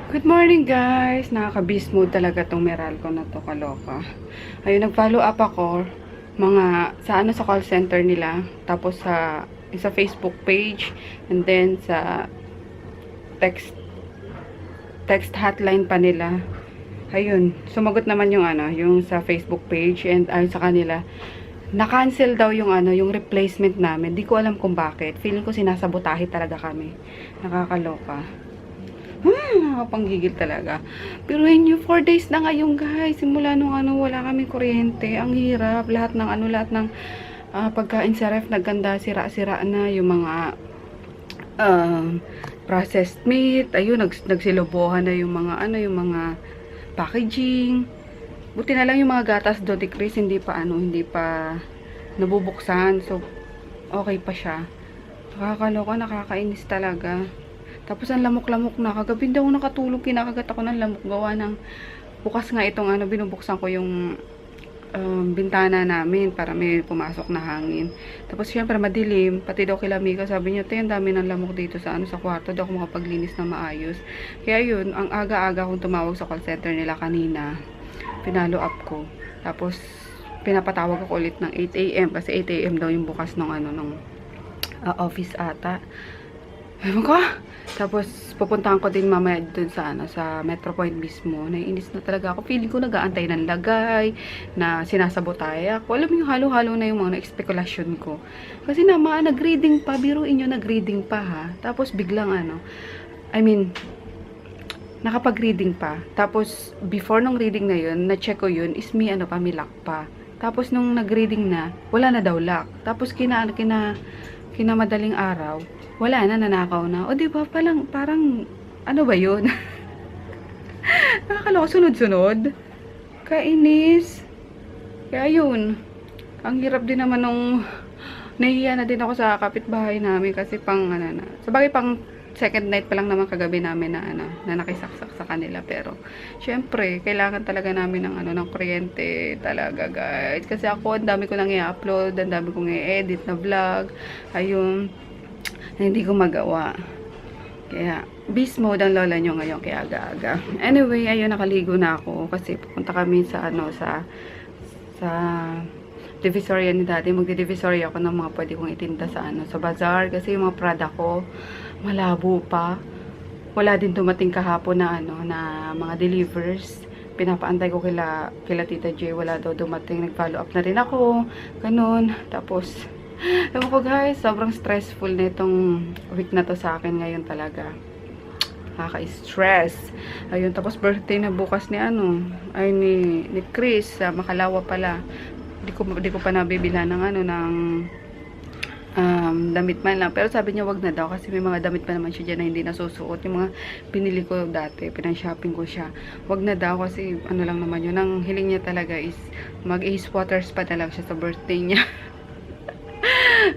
Good morning guys! Nakaka-beast mode talaga tong Meralco na to, kaloka. Ayun, nag-follow up ako sa call center nila, tapos sa Facebook page, and then sa text hotline pa nila. Ayun, sumagot naman yung sa Facebook page, and ayun sa kanila, na-cancel daw yung replacement namin. Di ko alam kung bakit. Feeling ko sinasabotahe talaga kami. Nakakaloka. Nakapanggigil talaga. Pero yun, 4 days na ngayon guys. Simula nung wala kami kuryente. Ang hirap. Lahat ng pagkain sa ref, nagganda, sira-sira na. Yung mga processed meat. Ayun, nagsilobohan na yung mga packaging. Buti na lang yung mga gatas do di Chris, hindi pa nabubuksan. So, okay pa siya. Nakakaloka, nakakainis talaga. Tapos ang lamok-lamok na. Kagabi daw nakatulog, kinakagat ako ng lamok. Gawa ng bukas nga itong binubuksan ko yung bintana namin para may pumasok na hangin. Tapos syempre madilim. Pati daw kila Mika, sabi niya, ang dami ng lamok dito sa kwarto. Daw ako makapaglinis na maayos. Kaya yun, ang aga-aga kong tumawag sa call center nila kanina. Pinalo up ko. Tapos pinapatawag ako ulit ng 8 AM. Kasi 8 AM daw yung bukas ng office ata. Ewan ko. Tapos, pupuntahan ko din mamaya dun sa Metro Point mismo. Naiinis na talaga ako. Feeling ko nag-aantay ng lagay, na sinasabotay ako. Alam mo yung halo-halo na yung mga na-expekulasyon ko. Kasi nag-reading pa. Biruin nyo, nag-reading pa ha. Tapos, biglang nakapag-reading pa. Tapos, before nung reading na yun, na-check ko yun, is may lock pa. Tapos, nung nag-reading na, wala na daw lock. Tapos, kinamadaling araw, wala na, nanakaw na. O, diba, parang, ano ba yun? Nakakaloko, sunod-sunod. Kainis. Kaya yun, ang hirap din naman nahihiya na din ako sa kapitbahay namin kasi sabagay pang second night pa lang naman kagabi namin na nakisaksak sa kanila. Pero, syempre, kailangan talaga namin ng kuryente talaga, guys. Kasi ako, ang dami ko nang i-upload, ang dami kong i-edit na vlog. Ayun, na hindi ko magawa. Kaya, beast mode ang lola nyo ngayon, kaya aga-aga. Anyway, ayun, nakaligo na ako kasi pupunta kami sa Divisoria ni Daddy. Magdi-Divisoria ako ng mga pwede kong itinda sa bazaar kasi yung mga product ko malabo pa. Wala din dumating kahapon na mga delivers. Pinapaantay ko kila Tita J. Wala daw dumating. Nag-follow up na rin ako. Ganun. Tapos, ewan ko guys, sobrang stressful na itong week na to sa akin ngayon talaga. Nakaka-stress. Ayun, tapos birthday na bukas ni Chris, sa Makalawa pala. Di ko pa nabibila ng damit man lang. Pero sabi niya wag na daw kasi may mga damit pa naman siya dyan na hindi nasusuot. Yung mga pinili ko dati, pinang-shopping ko siya. Wag na daw kasi lang naman yun. Ang hiling niya talaga is mag-ace waters pa talaga siya sa birthday niya.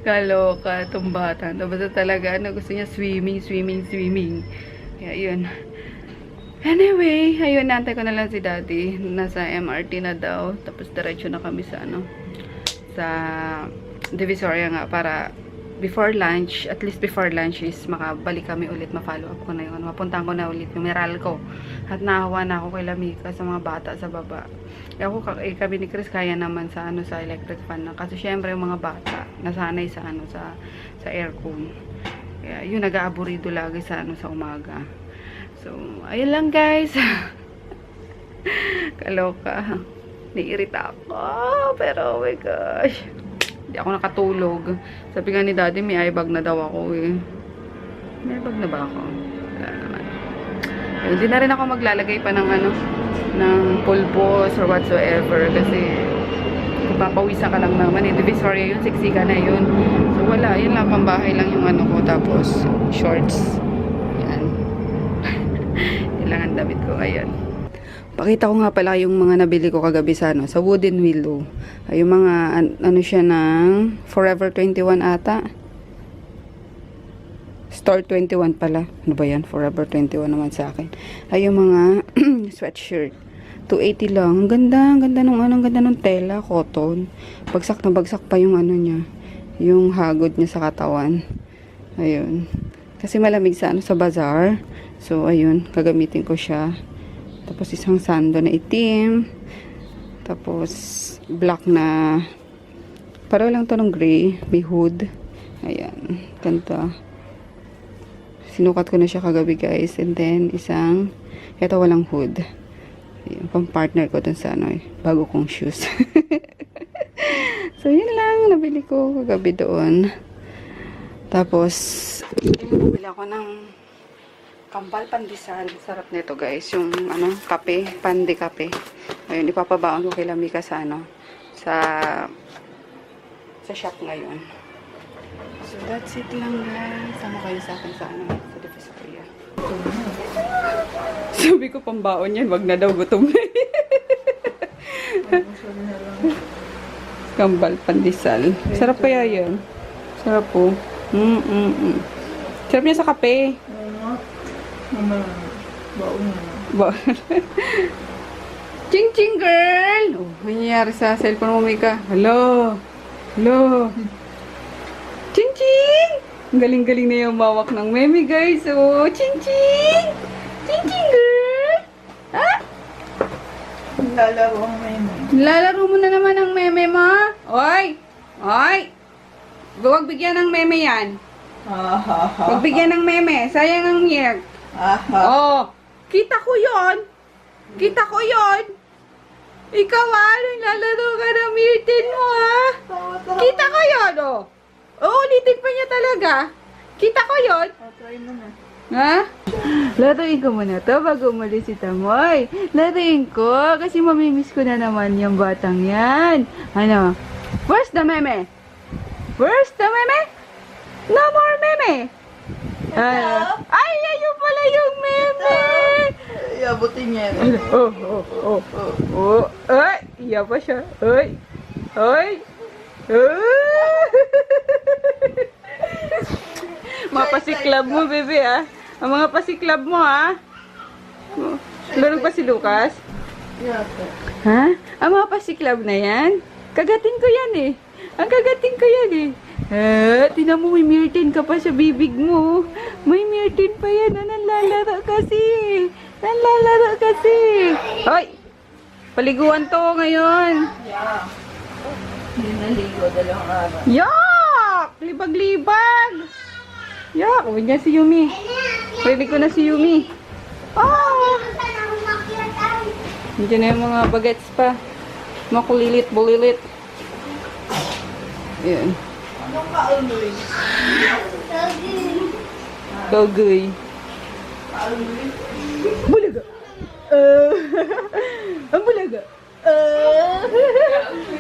Kaloka, itong bata. Basta talaga, gusto niya swimming. Kaya yun. Anyway, ayun, nantay ko na lang si Daddy. Nasa MRT na daw. Tapos diretso na kami sa Divisoria nga para before lunch, at least before lunch is makabalik kami ulit, ma-follow up ko na yun. Mapuntahan ko na ulit yung Meralco. At nahawa na ako kay Lamika sa mga bata sa baba. Kami ni Chris kaya naman sa electric fan na. Kasi syempre yung mga bata nasanay sa aircon. Kaya yun, nag-aaburido lagi sa umaga. So, ayun lang guys. Kaloka. Naiirita ako. Pero oh my gosh. Hindi ako nakatulog. Sabi nga ni Daddy, may eye bag na daw ako eh. May eye bag na ba ako? Wala naman. Hindi na rin ako maglalagay pa ng pulbos or whatsoever. Kasi kung papawisan ka lang naman eh. Divisoria yun, siksika na yun. So wala, yun lang, pambahay lang yung ko. Tapos shorts. Yan. Kailangan damit ko. Ayan. Pakita ko nga pala yung mga nabili ko kagabi sa Wooden Willow. Ay, yung mga siya ng Forever 21 ata. Store 21 pala. Ano ba yan? Forever 21 naman sa akin. Ay, yung mga sweatshirt. 280 lang. Ang ganda nung tela, cotton. Bagsak na bagsak pa yung niya. Yung hagod niya sa katawan. Ayun. Kasi malamig sa bazaar. So, ayun. Gagamitin ko siya. Tapos, isang sando na itim. Tapos, black na pareho lang to ng gray. May hood. Ayan. Ganda. Sinukat ko na siya kagabi, guys. And then, isang ito walang hood. Ayan. Pang-partner ko dun sa bago kong shoes. So, yun lang. Nabili ko kagabi doon. Tapos, bumili ako ng kambal pandesal. Sarap nito, guys. Yung, kape. Pande kape. Ayun, ipapabaon ko kay Lamika sa, sa shop ngayon. So, that's it lang, guys. Sama kayo sa akin sa, sa Divisoria. Sabi ko, pambaon yan. Wag na daw, gutom na. Kambal pandesal. Sarap kaya yan. Sarap po. Sarap niya sa kape. Baon. Ching ching girl! Oh, nangyayari sa cellphone mo, Mika. Hello! Ching ching! Ang galing-galing na yung mawak ng meme, guys. Oh, ching ching! Ching ching girl! Ha? Lalaro ang meme. Lalaro mo na naman ang meme mo? Oy! Huwag bigyan ng meme yan. Huwag bigyan ng meme. Sayang ang milk. Oh, kita ko yon. Ikaw naglalaro ka ng Milton mo Kita ko yon, oh. Ulitin pa niya talaga. Kita ko yon. Try mo na. Ha? Laruin ko muna to bago umalis si Tamoy. Laruin ko kasi mamimiss ko na naman yung batang yan. Ano? Where's the meme? No more meme. Ay, ayun pala yung meme. Iabutin niya. Ay, iya pa siya. Ay. Mga pasiklab mo, bebe, Ang mga pasiklab mo, Laro pa si Lucas? Yata. Ha? Ang mga pasiklab na yan? Kagatin ko yan, Ang kagatin ko yan, tinan mo, may Mirtin ka pa sa bibig mo. May Mirtin pa yan, nanlalaro kasi. Hoy! Paliguan to ngayon. Yeah. Hindi naligo, 2 araw. Yak! Libag-libag! Yak! Uwi niya si Yumi. Pwede ko na si Yumi. Nandiyan na yung mga bagets pa. Makulilit-bulilit. Ayan. Anong kauluy? Gagoy. Kauluy? Bulaga! Ang bulaga!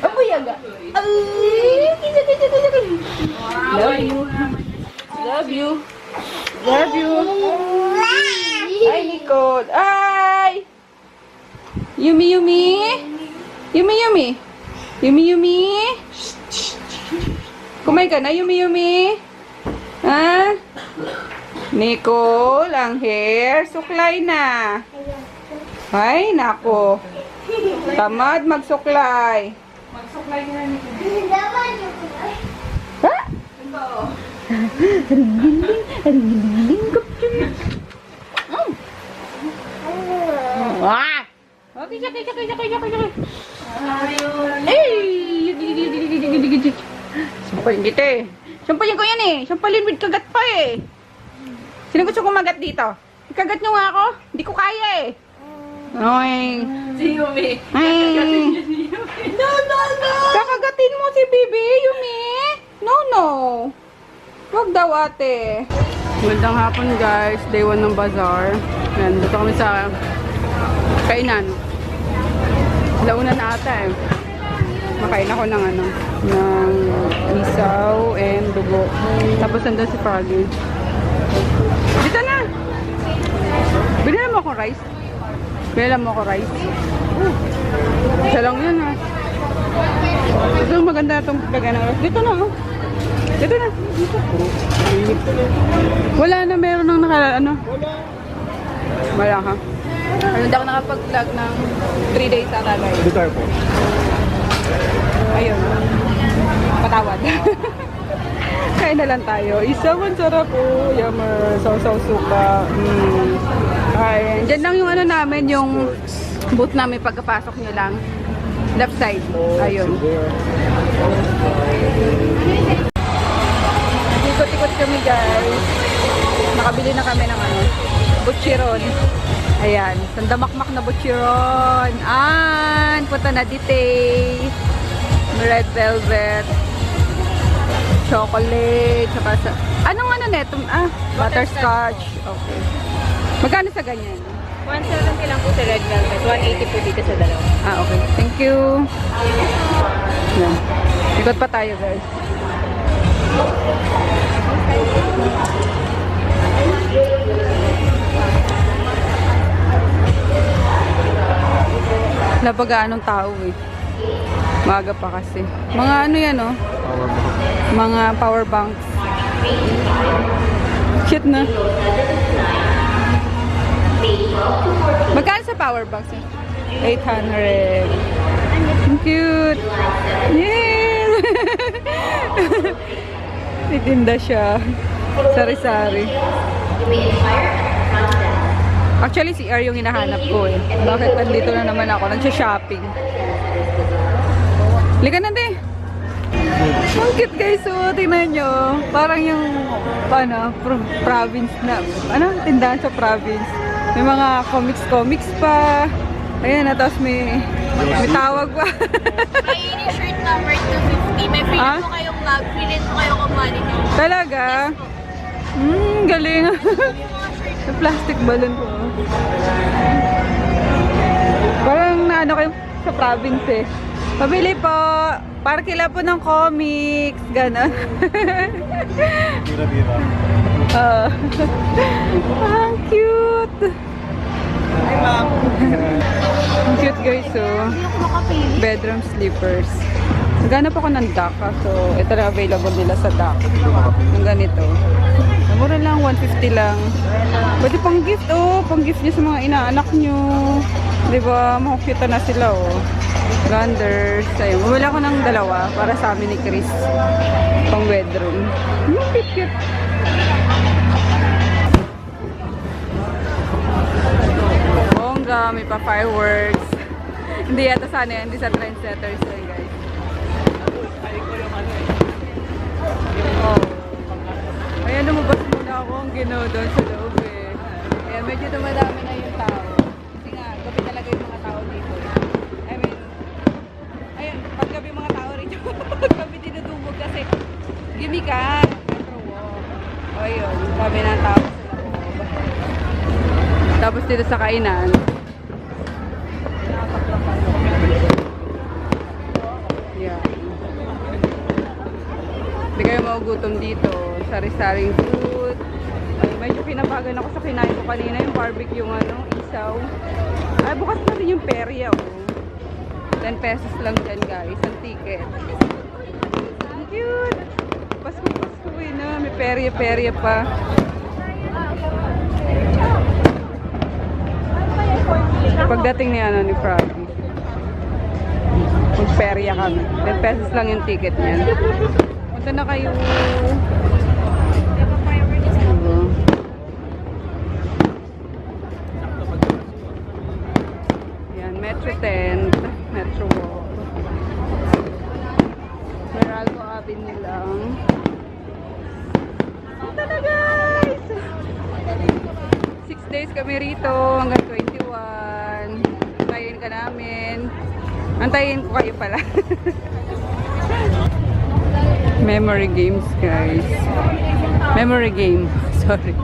Ang buyaga! Love you! Ay, Nicole! Ay! Yumi! Kumain ka na, Yumi! Ha? Nicole, ang hair, suklay na. Ay, nako. Tamad magsuklay. Magsuklay na, Nicole. Ha? Aring-giling, kapatid. Ah! Okay, sakay. Sampalin kita Sampalin ko yan Sampalin with kagat pa Sino gusto kumagat dito? Ikagat nyo nga ako. Hindi ko kaya Ay. Si Yumi. Ay. No. Kakagatin mo si Bibi, Yumi. No. Wag daw, ate. Magandang hapon, guys. Day 1 ng bazaar. Yan, dito kami sa kainan. Launa na ata Makain ako ng ng isaw and dugo. Tapos nandun si Froggy. Dito na! Binila mo akong rice? Isa lang yun Ito maganda itong lagyan ng rice. Dito na Dito na. Wala na, meron ng Wala ka. Hindi ako nakapag-vlog ng 3 days ata guys. Dito po. Ayun. Patawad. Kaya kain na lang tayo. Isa man sarap po. Yummer. Sausaw suka. Ayan. Diyan lang yung ano namin, yung booth namin pagkapasok nyo lang. Left side. Ayun. Ikot-ikot kami guys. Nakabili na kami ng ano, butchiron. Ayan. Sandamakmak na butchiron. Punta na dite. Red velvet. Chocolate. Tsaka sa... Anong ano neto? Butterscotch. Okay. Magkano sa ganyan? 170 lang po sa red velvet. 180 po dito sa dalawa. Okay. Thank you. Yan. Ikot pa tayo guys. Napag-aanong tao eh. Maaga pa kasi. Mga ano yan oh. Mga power banks. Shit na. Magkano sa power banks? 800. Ang cute. Yes! Titinda siya. Sari-sari. Actually, si R yung hinahanap ko eh. Bakit nandito na naman ako? Nagsha-shopping. Liga na din. Ang cute guys. So, tingnan nyo. Parang yung province na. Tindahan sa province. May mga comics pa. Ayan na. Tapos may tawag pa. May shirt number 250. May free po kayong vlog. Free rin po kayong kumani nyo. Talaga? Galing. Yung plastic balloon ko. Parang naano kayo sa province eh. Pabili po. Para kila po ng comics. Ganon. Bira-bira. Ang cute. Hi, ma'am. Ang cute guys oh. Bedroom slippers. Naghanap ako ng duck. So, ito na available nila sa duck. Yung ganito. Mura lang, 150 lang. Pwede pang gift oh. Pang gift nyo sa mga inaanak nyo. Diba? Makukita na sila oh. Blenders. Ayun. Bumili ako ng dalawa para sa amin ni Chris. Pang bedroom. Cute. Bongga. May pa fireworks. Hindi yata sana yan. Hindi sa trendsetters yan guys. Oh. Ayan, lumabas muna ako ang ginawa doon sa loob eh. Ayan, medyo dumadami na yung tao. Kasi nga, gabi talaga yung mga tao dito eh. I mean, ayun, pag gabi yung mga tao rito, pag gabi dinudumog kasi gimikan, metro walk. O yun, dami ng tao sa loob. Tapos dito sa kainan. Yan. Hindi kayo maugutom dito. Sari-saring food. Ay, medyo pinabagan ako sa kinain ko kanina. Yung barbecue, yung isaw. Ay, bukas na rin yung perya, oh. 10 pesos lang dyan, guys. Ang ticket. Ang cute! Pasko na. May perya pa. Pagdating ni Froggy. Magperya kami. 10 pesos lang yung ticket niyan. Punta na kayo. Yan, Metro 10, Metro Walk. Meralco Avenue lang. Punta na guys! 6 days kami rito hanggang 21. Antayin ka namin. Antayin ko kayo pala. Memory games guys. Memory game. Sorry.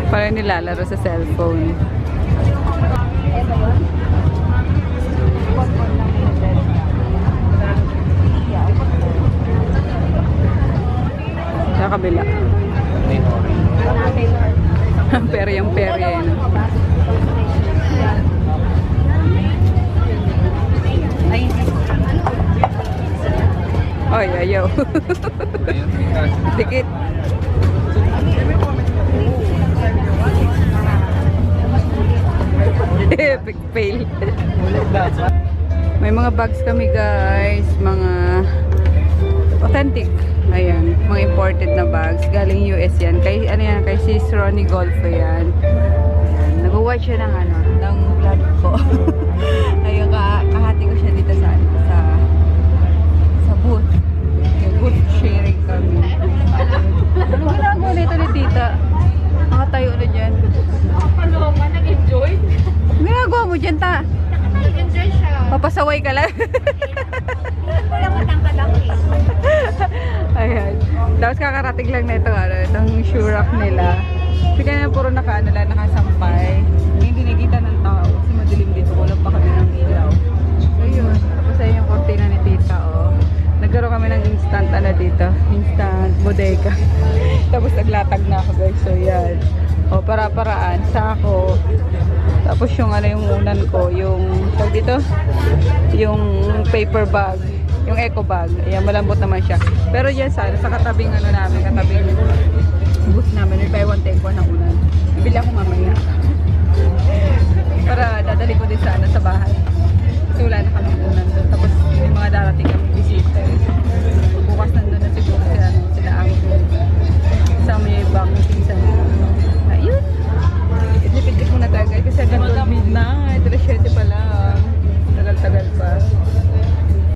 Parang nilalaro sa cellphone. Sa kabila. Peryang perya yun. Oy, ayaw. Dikit. Epic fail. May mga bags kami guys. Mga authentic. Ayan, mga imported na bags. Galing US yan. Kay, ano yan, kay sis Ronnie Golfo yan. Ayan, nag-watch siya ng ano, ng vlog ko. Ayun, kahati ko siya dito sa booth. Yung booth sharing kami. Ano ginagawa nito ni tita? Nakatayo na dyan. Paloma, nag-enjoy? Ginagawa mo dyan, ta? Nag-enjoy siya. Papasaway ka lang. Wala mo tangkad ako eh. Ayan. Tapos kakarating lang na ito, ano, itong shoe rack nila. Kasi kaya puro nakasampay. Hindi nakikita ng tao. Kasi madilim dito. Walang pa kami ng ilaw. So yun. Tapos ayun yung kortina ni tita, oh. Nagkaroon kami ng instant, ano dito. Instant bodega. Tapos naglatag na ako, guys. So yan. O, para-paraan. Sako. Tapos yung ano yung unan ko. Yung, tawag dito? Yung paper bag. Yung eco bag. Ayan, malambot naman siya. Pero dyan sa katabing ano namin, katabing booth namin, may buy one take one na unan. Bibili ako mamaya.